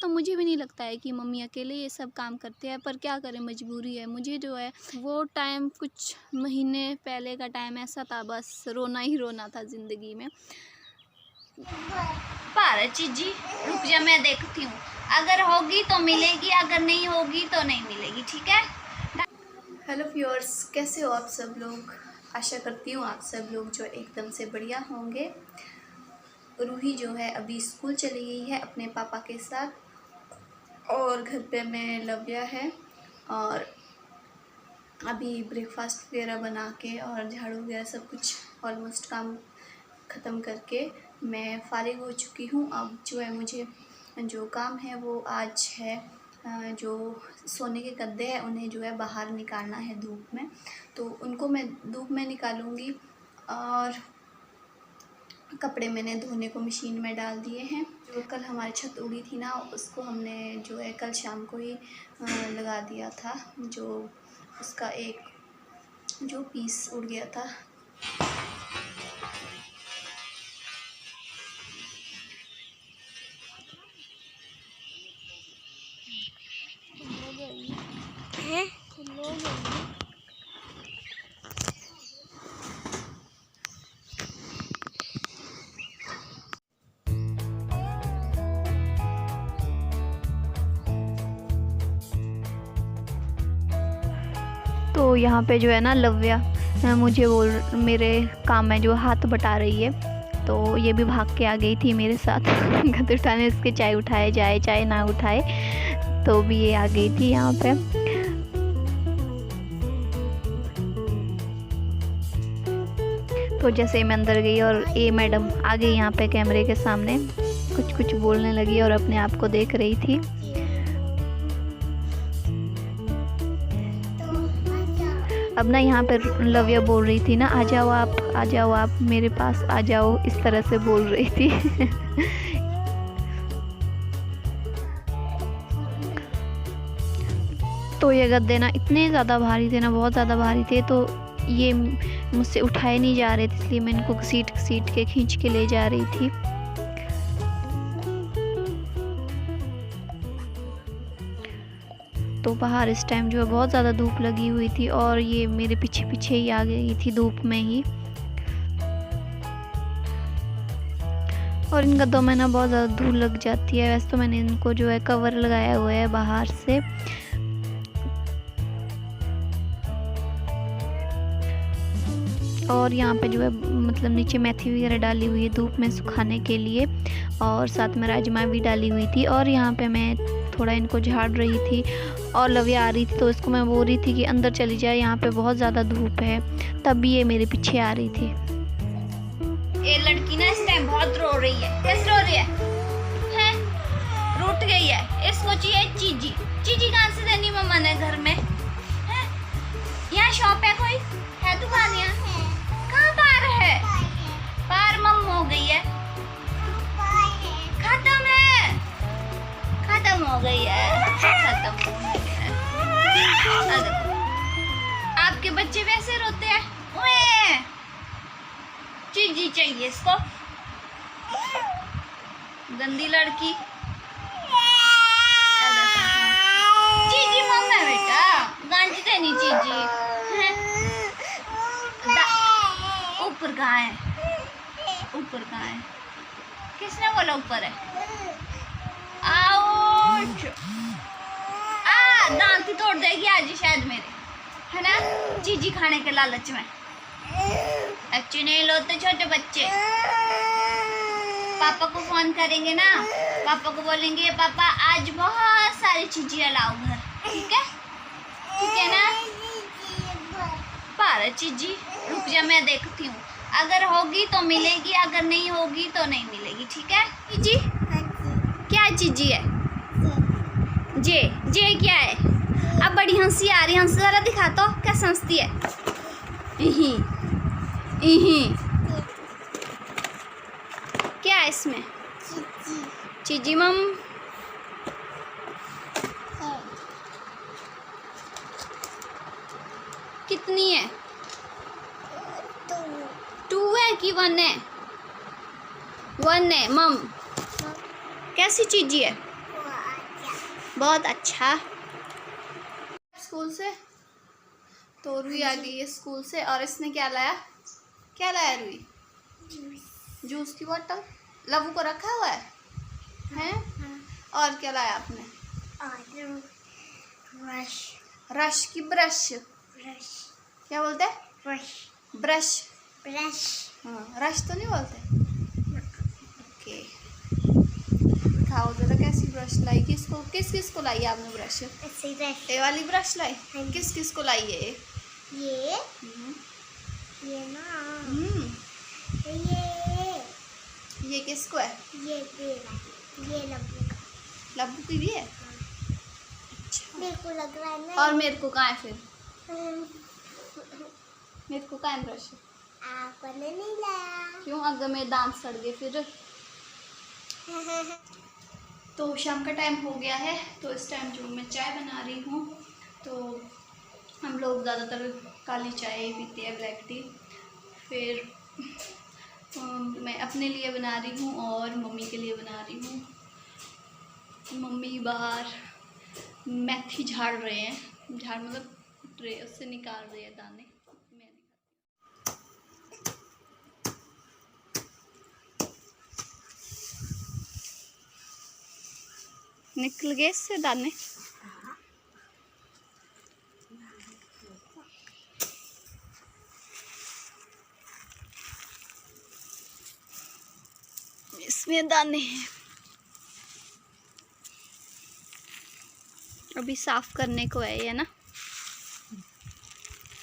तो मुझे भी नहीं लगता है कि मम्मी अकेले ये सब काम करते हैं, पर क्या करें, मजबूरी है। मुझे जो है वो टाइम कुछ महीने पहले का टाइम ऐसा था, बस रोना ही रोना था ज़िंदगी में। पर चीजी रुक जा, मैं देखती हूँ, अगर होगी तो मिलेगी, अगर नहीं होगी तो नहीं मिलेगी, ठीक है। हेलो व्यूअर्स, कैसे हो आप सब लोग। आशा करती हूँ आप सब लोग जो एकदम से बढ़िया होंगे। रूही जो है अभी स्कूल चली गई है अपने पापा के साथ, और घर पे मैं लव्या है, और अभी ब्रेकफास्ट वगैरह बना के और झाड़ू वगैरह सब कुछ ऑलमोस्ट काम ख़त्म करके मैं फ़ारिग हो चुकी हूँ। अब जो है मुझे जो काम है वो आज है, जो सोने के गद्दे हैं उन्हें जो है बाहर निकालना है धूप में, तो उनको मैं धूप में निकालूँगी। और कपड़े मैंने धोने को मशीन में डाल दिए हैं। जो कल हमारी छत उड़ी थी ना, उसको हमने जो है कल शाम को ही लगा दिया था, जो उसका एक जो पीस उड़ गया था। तो यहाँ पे जो है ना लव्या मुझे मेरे काम में जो हाथ बटा रही है, तो ये भी भाग के आ गई थी मेरे साथ गद उठाने, उसके चाय उठाए जाए चाहे ना उठाए, तो भी ये आ गई थी यहाँ पे। तो जैसे मैं अंदर गई और ये मैडम आ गई यहाँ पे कैमरे के सामने, कुछ बोलने लगी और अपने आप को देख रही थी। अब ना यहाँ पे लव्या बोल रही थी ना, आ जाओ आप मेरे पास आ जाओ, इस तरह से बोल रही थी तो ये गद्दे ना इतने ज़्यादा भारी थे ना, बहुत ज़्यादा भारी थे, तो ये मुझसे उठाए नहीं जा रहे थे, इसलिए मैं इनको घसीट के खींच के ले जा रही थी। तो बाहर इस टाइम जो है बहुत ज़्यादा धूप लगी हुई थी, और ये मेरे पीछे ही आ गई थी धूप में ही। और इन गद्दों में ना बहुत ज़्यादा धूल लग जाती है। वैसे तो मैंने इनको जो है कवर लगाया हुआ है बाहर से। और यहाँ पे जो है मतलब नीचे मेथी वगैरह डाली हुई है धूप में सुखाने के लिए, और साथ में राजमा भी डाली हुई थी। और यहाँ पे मैं थोड़ा इनको झाड़ रही थी, और लव्या आ रही थी तो इसको मैं बोल रही थी कि अंदर चली जाए, यहाँ पे बहुत ज़्यादा धूप है, तब भी ये मेरे पीछे आ रही थी। ये लड़की ना इस टाइम बहुत रो रही है। कैसे रो रही है? हैं? रूठ गई है। इसको चाहिए चीजी कहाँ से देनी मम्मा ने घर में? हैं? यहाँ शॉप है कोई? है दुकान यहाँ? कहाँ पार है? पार मम हो गई है। खत्म हो गई है। आपके बच्चे वैसे रोते हैं। ओए चीजी चाहिए इसको, गंदी लड़की। चीजी मम्मा बेटा, गांजी देनी चीजी। ऊपर कहाँ है? किसने बोला ऊपर है? आउच! दांत ही तोड़ देगी आज शायद मेरे, है ना, चीजी खाने के लालच में। अच्छे नहीं लोते छोटे बच्चे। पापा को फोन करेंगे ना, पापा को बोलेंगे पापा आज बहुत सारी चीजें लाओ घर, ठीक है ना। पर चीजी रुक जा, मैं देखती हूँ, अगर होगी तो मिलेगी, अगर नहीं होगी तो नहीं मिलेगी, ठीक है। चीजी क्या चीजी है? जे क्या है? अब बड़ी हंसी आ रही, हंसी जरा दिखा तो, कैसे हंसती है? क्या है इसमें? चीजी मम। कितनी है? 2 है कि 1 है? 1 है मम। कैसी चीजी है? बहुत अच्छा। स्कूल से तो रूही आ गई है स्कूल से, और इसने क्या लाया? क्या लाया रूही? जूस की बोतल। लवू को रखा हुआ है हैं? और क्या लाया आपने? ब्रश। रश की ब्रश। ब्रश। क्या बोलते हैं? ब्रश। ब्रश। ब्रश। हाँ, रश तो नहीं बोलते। ओके, दिखाओ जरा कैसी ब्रश लाई। किसको किस किस को लाई आपने ब्रश? ये वाली ब्रश लाई? किस किस को लाई है ये ना ये किसको है? ये लब्बू का। लब्बू की भी है? अच्छा, मेरे को लग रहा है ना। और मेरे को कहाँ है फिर? मेरे को कहाँ है ब्रश? आपने नहीं लाया। क्यों? अगर मेरे दांत सड़ गए फिर? तो शाम का टाइम हो गया है, तो इस टाइम जो मैं चाय बना रही हूँ, तो हम लोग ज़्यादातर काली चाय पीते हैं, ब्लैक टी। फिर मैं अपने लिए बना रही हूँ और मम्मी के लिए बना रही हूँ। मम्मी बाहर मेथी झाड़ रहे हैं, झाड़ मतलब ट्रे उससे निकाल रहे हैं दाने। निकल गए इससे दाने। इसमें दाने हैं, अभी साफ करने को है ये ना,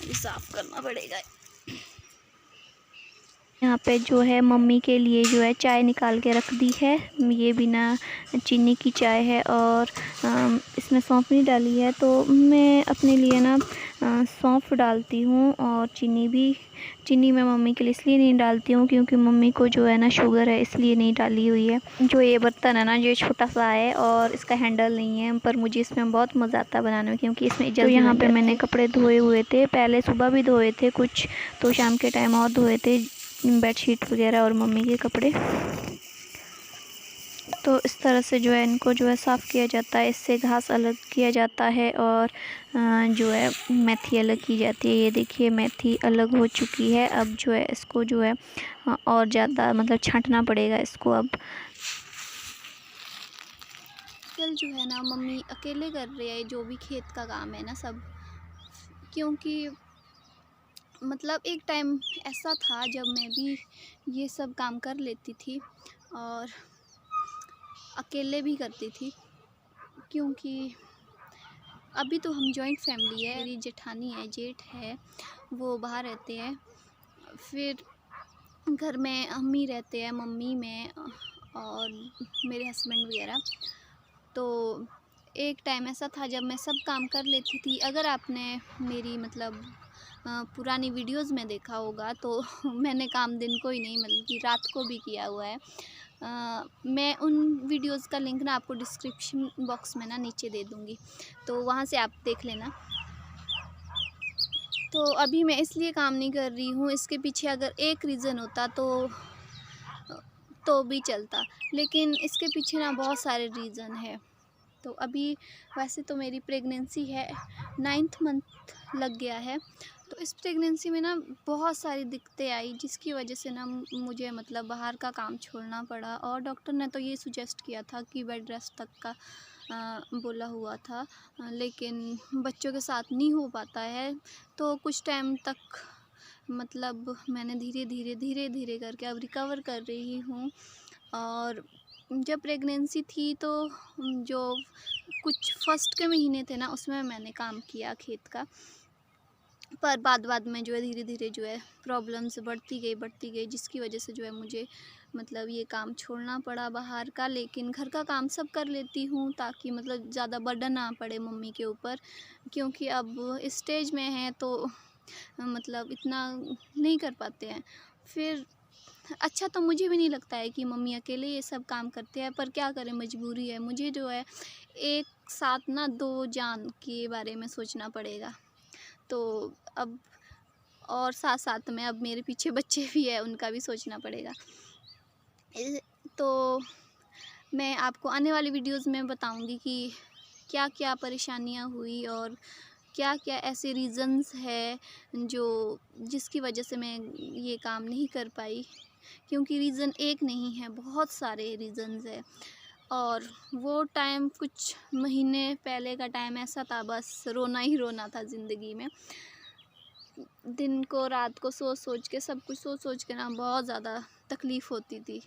अभी साफ करना पड़ेगा। यहाँ पे जो है मम्मी के लिए जो है चाय निकाल के रख दी है। ये बिना चीनी की चाय है और इसमें सौंफ नहीं डाली है, तो मैं अपने लिए ना सौंफ डालती हूँ। और चीनी मैं मम्मी के लिए इसलिए नहीं डालती हूँ क्योंकि मम्मी को जो है ना शुगर है, इसलिए नहीं डाली हुई है। जो ये बर्तन है ना, ये छोटा सा है और इसका हैंडल नहीं है, पर मुझे इसमें बहुत मज़ा आता है बनाने में क्योंकि इसमें जल्दी। तो यहाँ पे मैंने कपड़े धोए हुए थे, पहले सुबह भी धोए थे कुछ, तो शाम के टाइम और धोए थे बेडशीट वगैरह और मम्मी के कपड़े। तो इस तरह से जो है इनको जो है साफ़ किया जाता है, इससे घास अलग किया जाता है और जो है मेथी अलग की जाती है। ये देखिए मेथी अलग हो चुकी है। अब जो है इसको जो है और ज़्यादा मतलब छांटना पड़ेगा इसको। अब कल जो है ना मम्मी अकेले कर रही है जो भी खेत का काम है ना सब, क्योंकि मतलब एक टाइम ऐसा था जब मैं भी ये सब काम कर लेती थी और अकेले भी करती थी, क्योंकि अभी तो हम जॉइंट फैमिली है। मेरी जेठानी है, जेठ है, वो बाहर रहते हैं। फिर घर में अम्मी रहते हैं, मम्मी मैं और मेरे हस्बैंड वगैरह। तो एक टाइम ऐसा था जब मैं सब काम कर लेती थी। अगर आपने मेरी मतलब पुरानी वीडियोस में देखा होगा तो मैंने काम दिन को ही नहीं मतलब कि रात को भी किया हुआ है। मैं उन वीडियोस का लिंक ना आपको डिस्क्रिप्शन बॉक्स में ना नीचे दे दूँगी, तो वहाँ से आप देख लेना। तो अभी मैं इसलिए काम नहीं कर रही हूँ, इसके पीछे अगर एक रीज़न होता तो भी चलता, लेकिन इसके पीछे ना बहुत सारे रीज़न है। तो अभी वैसे तो मेरी प्रेगनेंसी है, 9th मंथ लग गया है। तो इस प्रेगनेंसी में ना बहुत सारी दिक्कतें आई, जिसकी वजह से ना मुझे मतलब बाहर का काम छोड़ना पड़ा। और डॉक्टर ने तो ये सुजेस्ट किया था कि बेड रेस्ट तक का बोला हुआ था, लेकिन बच्चों के साथ नहीं हो पाता है। तो कुछ टाइम तक मतलब मैंने धीरे धीरे करके अब रिकवर कर रही हूँ। और जब प्रेगनेंसी थी तो जो कुछ फर्स्ट के महीने थे ना, उसमें मैंने काम किया खेत का, पर बाद में जो है धीरे धीरे जो है प्रॉब्लम्स बढ़ती गई, जिसकी वजह से जो है मुझे मतलब ये काम छोड़ना पड़ा बाहर का। लेकिन घर का काम सब कर लेती हूँ ताकि मतलब ज़्यादा बर्डन ना पड़े मम्मी के ऊपर, क्योंकि अब इस स्टेज में है तो मतलब इतना नहीं कर पाते हैं। फिर अच्छा तो मुझे भी नहीं लगता है कि मम्मी अकेले ये सब काम करते हैं, पर क्या करें, मजबूरी है। मुझे जो है एक साथ ना 2 जान के बारे में सोचना पड़ेगा। तो अब और साथ में अब मेरे पीछे बच्चे भी हैं, उनका भी सोचना पड़ेगा। तो मैं आपको आने वाली वीडियोस में बताऊंगी कि क्या क्या परेशानियाँ हुई और क्या क्या ऐसे रीज़न्स है जो जिसकी वजह से मैं ये काम नहीं कर पाई, क्योंकि रीज़न एक नहीं है, बहुत सारे रीज़न्स है। और वो टाइम कुछ महीने पहले का टाइम ऐसा था, बस रोना ही रोना था ज़िंदगी में। दिन को रात को सोच सोच के, सब कुछ सोच सोच के ना बहुत ज़्यादा तकलीफ़ होती थी।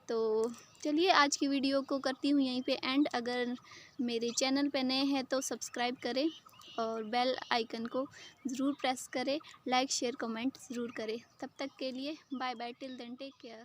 तो चलिए आज की वीडियो को करती हूँ यहीं पे एंड। अगर मेरे चैनल पे नए हैं तो सब्सक्राइब करें और बेल आइकन को ज़रूर प्रेस करें, लाइक शेयर कमेंट ज़रूर करें। तब तक के लिए bye bye, till then take care.